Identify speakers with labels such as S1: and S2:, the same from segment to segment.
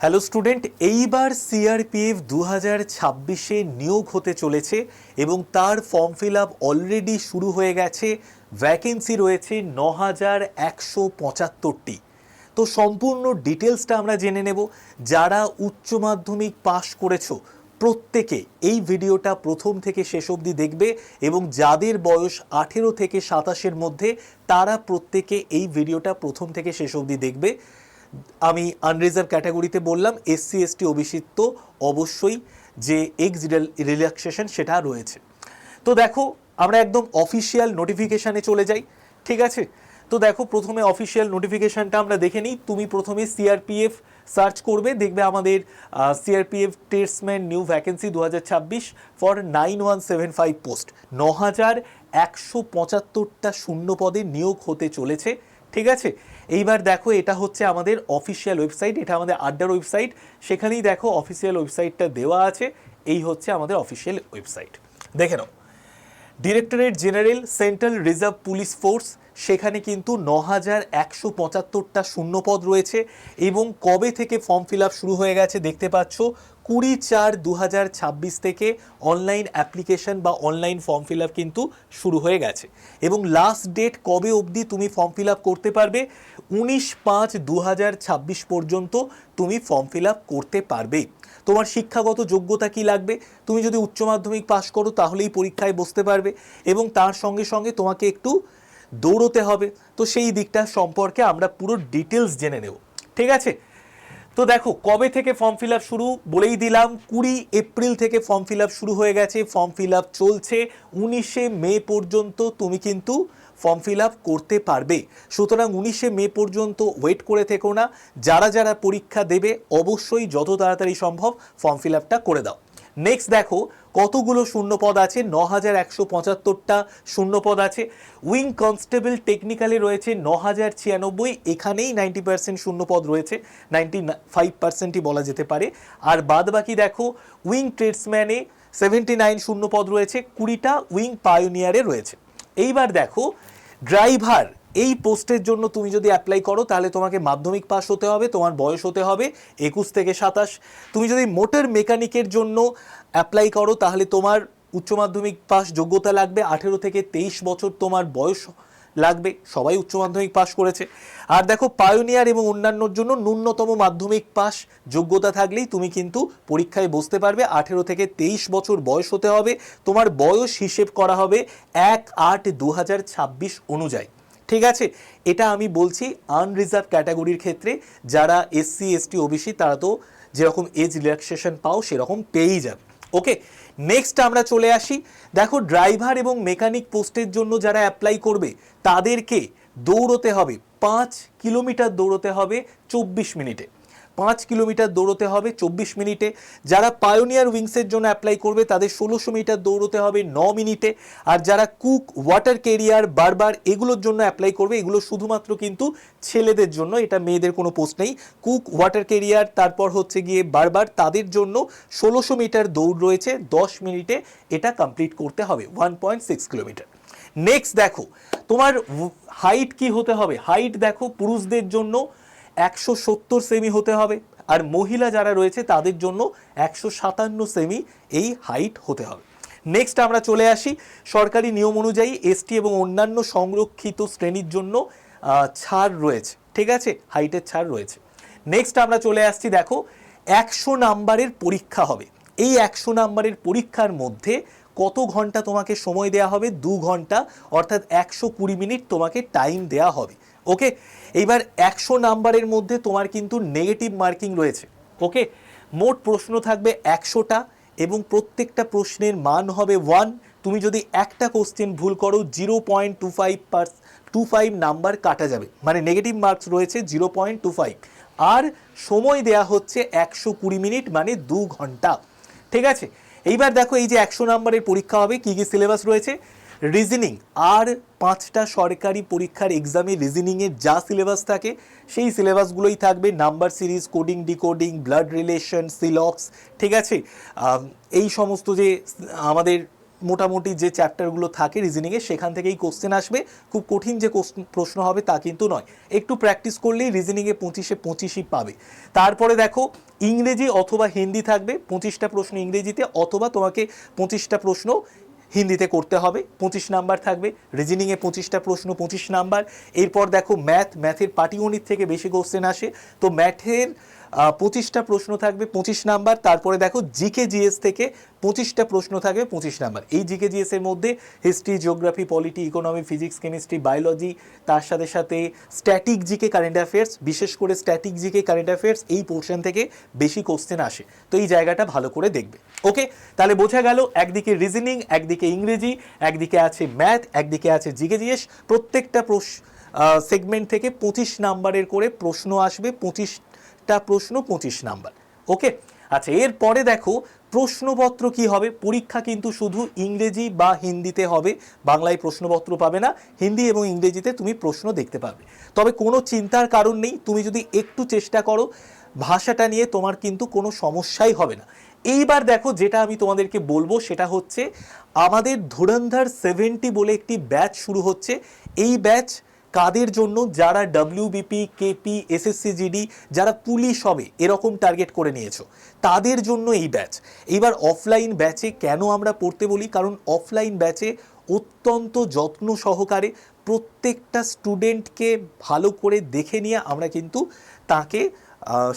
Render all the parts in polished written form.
S1: Hello student, এইবার CRPF 2026-এ নিয়োগ হতে চলেছে এবং তার ফর্ম ফিল আপ অলরেডি শুরু হয়ে গেছে। ভ্যাকেন্সি রয়েছে 9175টি। তো সম্পূর্ণ ডিটেলসটা আমরা জেনে নেব। যারা উচ্চ মাধ্যমিক পাশ করেছো প্রত্যেকে এই ভিডিওটা প্রথম থেকে শেষ অবধি দেখবে এবং যাদের বয়স 18 থেকে 27-এর মধ্যে তারা প্রত্যেকে এই ভিডিওটা প্রথম থেকে শেষ অবধি দেখবে। আমি আনরিজার্ভ ক্যাটাগরিতে বললাম, এসসি এসটি ওবিসি তো অবশ্যই যে এক্স রিল্যাক্সেশন সেটা রয়েছে। তো দেখো আমরা একদম অফিসিয়াল নোটিফিকেশানে চলে যাই, ঠিক আছে? তো দেখো প্রথমে অফিসিয়াল নোটিফিকেশানটা আমরা দেখে নিই। তুমি প্রথমে সিআরপিএফ সার্চ করবে, দেখবে আমাদের CRPF tradesman new vacancy 2026 for 9175 post, 9175টা শূন্য পদে নিয়োগ হতে চলেছে, ঠিক আছে? এইবার দেখো এটা হচ্ছে আমাদের অফিসিয়াল ওয়েবসাইট, এটা আমাদের আড্ডার ওয়েবসাইট, সেখানেই দেখো অফিসিয়াল ওয়েবসাইটটা দেওয়া আছে। এই হচ্ছে আমাদের অফিসিয়াল ওয়েবসাইট, দেখে নাও। Directorate general central reserve police force, সেখানে কিন্তু 9175টা শূন্যপদ রয়েছে এবং কবে থেকে ফর্ম ফিল আপ শুরু হয়ে গেছে দেখতে পাচ্ছ, 20/4/2026 থেকে অনলাইন অ্যাপ্লিকেশন বা অনলাইন ফর্ম ফিল আপ কিন্তু শুরু হয়ে গেছে এবং লাস্ট ডেট কবে অবধি তুমি ফর্ম ফিল আপ করতে পারবে, 19/5/2026 পর্যন্ত তুমি ফর্ম ফিল আপ করতে পারবে। তোমার শিক্ষাগত যোগ্যতা কি লাগবে? তুমি যদি উচ্চ মাধ্যমিক পাশ করো তাহলেই পরীক্ষায় বসতে পারবে এবং তার সঙ্গে সঙ্গে তোমাকে একটু দৌড়তে হবে। তো সেই দিকটা সম্পর্কে আমরা পুরো ডিটেলস জেনে নেব, ঠিক আছে? তো দেখো কবে থেকে ফর্ম ফিল আপ শুরু বলেই দিলাম, 20 এপ্রিল থেকে ফর্ম ফিল আপ শুরু হয়ে গেছে। ফর্ম ফিল আপ চলছে 19শে মে পর্যন্ত তুমি কিন্তু ফর্ম ফিল আপ করতে পারবে। সুতরাং 19শে মে পর্যন্ত ওয়েট করে থেকো না। যারা যারা পরীক্ষা দেবে অবশ্যই যত তাড়াতাড়ি সম্ভব ফর্ম ফিল আপটা করে দাও। নেক্সট দেখো কতগুলো শূন্যপদ আছে, 9175টা শূন্যপদ আছে। উইং কনস্টেবল টেকনিক্যালে রয়েছে 9096, এখানেই 90% শূন্যপদ রয়েছে, 95%ই বলা যেতে পারে। আর বাদ বাকি দেখো উইং ট্রেডসম্যানে 79 শূন্যপদ রয়েছে, 20টা উইং পায়োনিয়ারে রয়েছে। এইবার দেখো ড্রাইভার, এই পোস্টের জন্য তুমি যদি অ্যাপ্লাই করো তাহলে তোমাকে মাধ্যমিক পাস হতে হবে, তোমার বয়স হতে হবে 21 থেকে 27। তুমি যদি মোটর মেকানিকের জন্য অ্যাপ্লাই করো তাহলে তোমার উচ্চ মাধ্যমিক পাস যোগ্যতা লাগবে, 18 থেকে 23 বছর তোমার বয়স লাগবে, সবাই উচ্চ মাধ্যমিক পাস করেছে। আর দেখো পায়োনিয়ার এবং অন্যান্যর জন্য ন্যূনতম মাধ্যমিক পাস যোগ্যতা থাকলেই তুমি কিন্তু পরীক্ষায় বসতে পারবে। 18 থেকে 23 বছর বয়স হতে হবে, তোমার বয়স হিসেব করা হবে 1/8/2026 অনুযায়ী, ঠিক আছে? এটা আমি বলছি আনরিজার্ভ ক্যাটাগরির ক্ষেত্রে। যারা এসসি এসটি ওবিসি তারা তো যেরকম এজ রিল্যাক্সেশন পাও সেরকম পেয়েই যাবে। ওকে, নেক্সট আমরা চলে আসি। দেখো ড্রাইভার এবং মেকানিক পোস্টের জন্য যারা অ্যাপ্লাই করবে তাদেরকে দৌড়তে হবে 5 কিলোমিটার দৌড়তে হবে 24 মিনিটে, 5 কিলোমিটার দৌড়তে হবে 24 মিনিটে। যারা পায়োনিয়ার উইংসের জন্য অ্যাপ্লাই করবে তাদের 1600 মিটার দৌড়তে হবে 9 মিনিটে। আর যারা কুক, ওয়াটার ক্যারিয়ার, বারবার এগুলোর জন্য অ্যাপ্লাই করবে, এগুলো শুধুমাত্র কিন্তু ছেলেদের জন্য, এটা মেয়েদের কোনো পোস্ট নেই। কুক, ওয়াটার ক্যারিয়ার, তারপর হচ্ছে গিয়ে বারবার, তাদের জন্য 1600 মিটার দৌড় রয়েছে 10 মিনিটে, এটা কমপ্লিট করতে হবে, 1.6 কিলোমিটার। নেক্সট দেখো তোমার হাইট কি হতে হবে। হাইট দেখো পুরুষদের জন্য 170 সেমি হতে হবে আর মহিলা যারা রয়েছে তাদের জন্য 157 সেমি এই হাইট হতে হবে। নেক্সট আমরা চলে আসি সরকারি নিয়ম অনুযায়ী এসটি এবং অন্যান্য সংরক্ষিত শ্রেণীর জন্য ছাড় রয়েছে, ঠিক আছে? হাইটের ছাড় রয়েছে। নেক্সট আমরা চলে আসছি, দেখো 100 নাম্বারের পরীক্ষা হবে। এই 100 নাম্বারের পরীক্ষার মধ্যে কত ঘন্টা তোমাকে সময় দেওয়া হবে? 2 ঘন্টা, অর্থাৎ 120 মিনিট তোমাকে টাইম দেওয়া হবে। ওকে, এইবার 100 নাম্বারের মধ্যে তোমার কিন্তু নেগেটিভ মার্কিং রয়েছে। ওকে, মোট প্রশ্ন থাকবে 100টা এবং প্রত্যেকটা প্রশ্নের মান হবে 1। তুমি যদি একটা কোশ্চেন ভুল করো 0.25 নাম্বার কাটা যাবে, মানে নেগেটিভ মার্কস রয়েছে 0.25। আর সময় দেয়া হচ্ছে 120 মিনিট, মানে 2 ঘন্টা, ঠিক আছে? এইবার দেখো এই যে 100 নাম্বারের পরীক্ষা হবে, কি কি সিলেবাস রয়েছে। রিজনিং, আর 5টা সরকারি পরীক্ষার এক্সামে রিজনিংয়ের যা সিলেবাস থাকে সেই সিলেবাসগুলোই থাকবে। Number series, coding, decoding, blood relation, সিলক্স, ঠিক আছে? এই সমস্ত যে আমাদের মোটামুটি যে চ্যাপ্টারগুলো থাকে রিজনিংয়ে সেখান থেকেই কোশ্চেন আসবে। খুব কঠিন যে প্রশ্ন হবে তা কিন্তু নয়, একটু প্র্যাকটিস করলেই রিজনিংয়ে 25-এ 25ই পাবে। তারপরে দেখো ইংরেজি অথবা হিন্দি থাকবে, 25টা প্রশ্ন ইংরেজিতে, অথবা তোমাকে 25টা প্রশ্ন হিন্দিতে করতে হবে, 25 নাম্বার থাকবে। রিজনিংয়ে 25টা প্রশ্ন, 25 নাম্বার। এরপর দেখো ম্যাথের পাটিগণিত থেকে বেশি কোশ্চেন আসে, তো ম্যাথের 25টা প্রশ্ন থাকবে, 25 নাম্বার। তারপরে দেখো জিকে জিএস থেকে 25টা প্রশ্ন থাকবে, 25 নাম্বার। এই জিকে জিএস এর মধ্যে history, geography, polity, economy, physics, chemistry, biology, তার সাথে সাথে স্ট্যাটিক জিকে, কারেন্ট অ্যাফেয়ার্স, বিশেষ করে স্ট্যাটিক জিকে, কারেন্ট অ্যাফেয়ার্স, এই পোর্শন থেকে বেশি কোশ্চেন আসে। তো এই জায়গাটা ভালো করে দেখবে। ওকে, তাহলে বোঝা গেল একদিকে রিজনিং, একদিকে ইংরেজি, একদিকে আছে ম্যাথ, একদিকে আছে জিকে জিএস। প্রত্যেকটা সেগমেন্ট থেকে 25 নাম্বারের করে প্রশ্ন আসবে, 25টা প্রশ্ন 25 নাম্বার। ওকে, আচ্ছা, এরপরে দেখো প্রশ্নপত্র কি হবে। পরীক্ষা কিন্তু শুধু ইংরেজি বা হিন্দিতে হবে, বাংলায় প্রশ্নপত্র পাবে না, হিন্দি এবং ইংরেজিতে তুমি প্রশ্ন দেখতে পাবে। তবে কোনো চিন্তার কারণ নেই, তুমি যদি একটু চেষ্টা করো ভাষাটা নিয়ে, তোমার কিন্তু কোনো সমস্যাই হবে না। এইবার দেখো যেটা আমি তোমাদেরকে বলবো সেটা হচ্ছে আমাদের ধুরন্ধর 70 বলে একটি ব্যাচ শুরু হচ্ছে। এই ব্যাচ কাদের জন্য? যারা ডব্লিউবিপি, কেপি, এসএসসি জিডি, যারা পুলিশ হবে এরকম টার্গেট করে নিয়েছো, তাদের জন্য এই ব্যাচ। এইবার অফলাইন ব্যাচে কেন আমরা পড়তে বলি? কারণ অফলাইন ব্যাচে অত্যন্ত যত্ন সহকারে প্রত্যেকটা স্টুডেন্টকে ভালো করে দেখে নিয়ে আমরা কিন্তু তাকে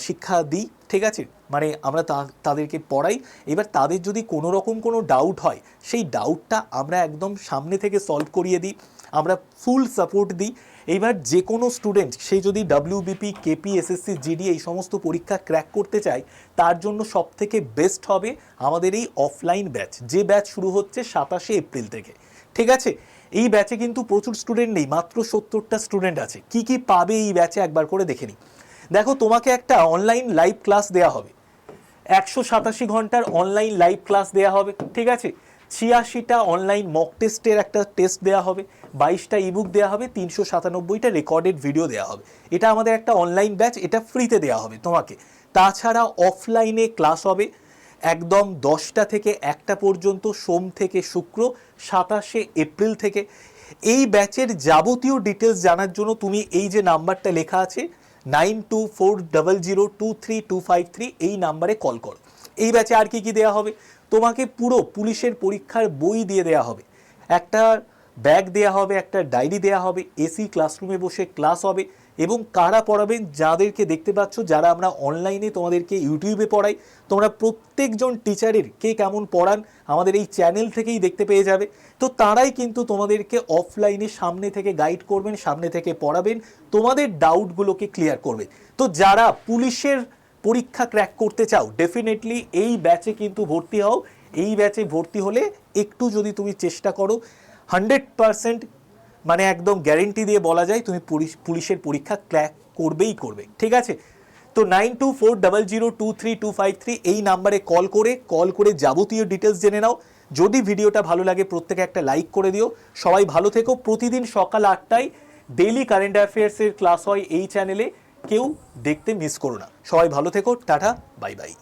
S1: শিক্ষা দিই, ঠিক আছে? মানে আমরা তাদেরকে পড়াই। এবার তাদের যদি কোনো রকম কোনো ডাউট হয়, সেই ডাউটটা আমরা একদম সামনে থেকে সলভ করিয়ে দিই, আমরা ফুল সাপোর্ট দিই। এইবার যে কোনো স্টুডেন্ট সে যদি ডব্লিউবিপি, কেপি, এসএসসি জিডি এই সমস্ত পরীক্ষা ক্র্যাক করতে চায়, তার জন্য সবথেকে বেস্ট হবে আমাদের এই অফলাইন ব্যাচ, যে ব্যাচ শুরু হচ্ছে 27শে এপ্রিল থেকে, ঠিক আছে? এই ব্যাচে কিন্তু প্রচুর স্টুডেন্ট নেই, মাত্র 70টা স্টুডেন্ট আছে। কি কি পাবে এই ব্যাচে একবার করে দেখে নিই। দেখো, তোমাকে একটা অনলাইন লাইভ ক্লাস দেওয়া হবে, 187 ঘন্টার অনলাইন লাইভ ক্লাস দেওয়া হবে, ঠিক আছে? 86টা অনলাইন মক টেস্টের একটা টেস্ট দেওয়া হবে, 22টা ইবুক দেওয়া হবে, 397টা রেকর্ডেড ভিডিও দেওয়া হবে। এটা আমাদের একটা অনলাইন ব্যাচ, এটা ফ্রিতে দেওয়া হবে তোমাকে। তাছাড়া অফলাইনে ক্লাস হবে একদম 10টা থেকে 1টা পর্যন্ত, সোম থেকে শুক্র, 27শে এপ্রিল থেকে। এই ব্যাচের যাবতীয় ডিটেলস জানার জন্য তুমি এই যে নাম্বারটা লেখা আছে 9240023253 এই নাম্বারে কল করো। এই ব্যাচে আর কি কি দেওয়া হবে? তোমাকে পুরো পুলিশের পরীক্ষার বই দিয়ে দেওয়া হবে, একটা ব্যাগ দেওয়া হবে, একটা ডায়েরি দেওয়া হবে, এসি ক্লাসরুমে বসে ক্লাস হবে। এবং কারা পড়াবেন? যাদেরকে দেখতে পাচ্ছ, যারা আমরা অনলাইনে তোমাদেরকে ইউটিউবে পড়াই, তোমরা প্রত্যেকজন টিচারের কে কেমন পড়ান আমাদের এই চ্যানেল থেকেই দেখতে পেয়ে যাবে। তো তারাই কিন্তু তোমাদেরকে অফলাইনে সামনে থেকে গাইড করবেন, সামনে থেকে পড়াবেন, তোমাদের ডাউটগুলোকে ক্লিয়ার করবেন। তো যারা পুলিশের পরীক্ষা ক্র্যাক করতে চাও, ডেফিনেটলি এই ব্যাচে কিন্তু ভর্তি হও। এই ব্যাচে ভর্তি হলে একটু যদি তুমি চেষ্টা করো, 100% মানে একদম গ্যারেন্টি দিয়ে বলা যায় তুমি পুলিশের পরীক্ষা ক্র্যাক করবেই করবে, ঠিক আছে? তো 9240023253 এই নাম্বারে কল করে যাবতীয় ডিটেলস জেনে নাও। যদি ভিডিওটা ভালো লাগে প্রত্যেকে একটা লাইক করে দিও। সবাই ভালো থেকো। প্রতিদিন সকাল 8টায় ডেইলি কারেন্ট অ্যাফেয়ার্সের ক্লাস হয় এই চ্যানেলে, কেউ দেখতে মিস করো না। সবাই ভালো থেকো, টাটা, বাই বাই।